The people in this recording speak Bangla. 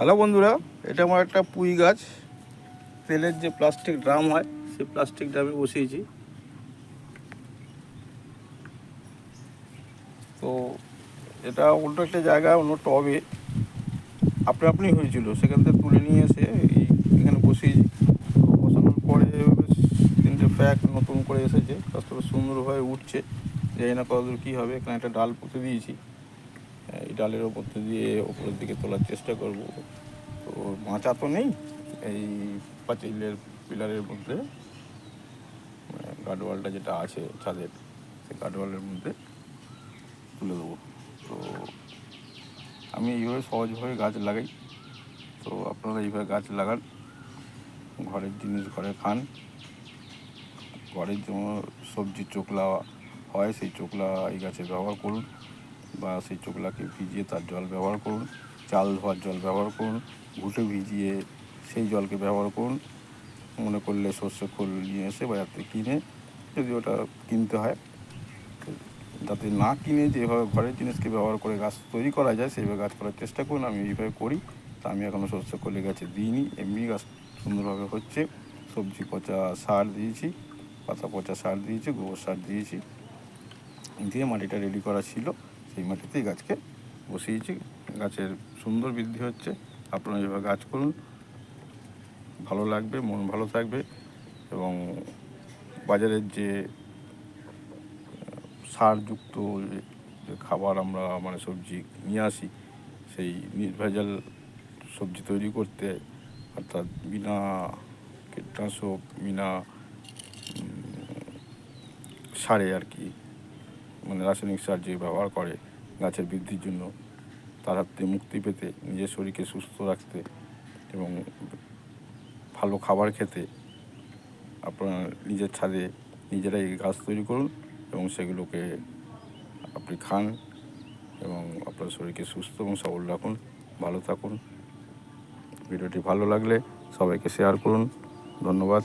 হ্যালো বন্ধুরা, এটা আমার একটা পুঁই গাছ। তেলের যে প্লাস্টিক ড্রাম হয় সেই প্লাস্টিক ড্রামে বসিয়েছি। তো এটা অন্য একটা জায়গায় অন্য টবে আপনা আপনি হয়েছিল, সেখান থেকে তুলে নিয়ে এসে এখানে বসিয়েছি। তো বসানোর পরে বেশ 3টে ফ্যাক নতুন করে এসেছে, কতটা সুন্দরভাবে উঠছে। জানি না কতদূর কী হবে। এখানে একটা ডাল পুঁতে দিয়েছি, এই ডালের ওপর দিয়ে ওপরের দিকে তোলার চেষ্টা করব। তো মাচা তো নেই, এই পাঁচিলের পিলারের মধ্যে গার্ডওয়ালটা যেটা আছে ছাদের, সেই গার্ডওয়ালের মধ্যে তুলে দেবো। তো আমি এইভাবে সহজভাবে গাছ লাগাই। তো আপনারা এইভাবে গাছ লাগান, ঘরের জিনিস ঘরে খান। ঘরের যেমন সবজির চোকলা হয়, সেই চোকলা এই গাছে ব্যবহার করুন, বা সেই চোকলাকে ভিজিয়ে তার জল ব্যবহার করুন। চাল ধোয়ার জল ব্যবহার করুন, ঘুঁটে ভিজিয়ে সেই জলকে ব্যবহার করুন। মনে করলে সর্ষে খোল নিয়ে এসে বাজার থেকে কিনে, যদি ওটা কিনতে হয়, যাতে না কিনে যেভাবে ঘরের জিনিসকে ব্যবহার করে গাছ তৈরি করা যায় সেইভাবে গাছ করার চেষ্টা করুন। আমি এইভাবে করি। তা আমি এখনও সর্ষে খোলে গাছে দিইনি, এমনি গাছ সুন্দরভাবে হচ্ছে। সবজি পচা সার দিয়েছি, পাতা পচা সার দিয়েছি, গোবর সার দিয়েছি, দিয়ে মাটিটা রেডি করা ছিল, সেই মাটিতেই গাছকে বসিয়েছি। গাছের সুন্দর বৃদ্ধি হচ্ছে। আপনারা এইভাবে গাছ করুন, ভালো লাগবে, মন ভালো থাকবে। এবং বাজারের যে সারযুক্ত যে খাবার আমরা সবজি নিয়ে আসি, সেই নির্ভেজাল সবজি তৈরি করতে, অর্থাৎ বিনা কীটনাশক, বিনা সারে আর কি, রাসায়নিক সার যে ব্যবহার করে গাছের বৃদ্ধির জন্য, তার হাত থেকে মুক্তি পেতে, নিজের শরীরকে সুস্থ রাখতে এবং ভালো খাবার খেতে আপনার নিজের ছাদে নিজেরাই গাছ তৈরি করুন এবং সেগুলোকে আপনি খান এবং আপনার শরীরকে সুস্থ এবং সবল রাখুন। ভালো থাকুন। ভিডিওটি ভালো লাগলে সবাইকে শেয়ার করুন। ধন্যবাদ।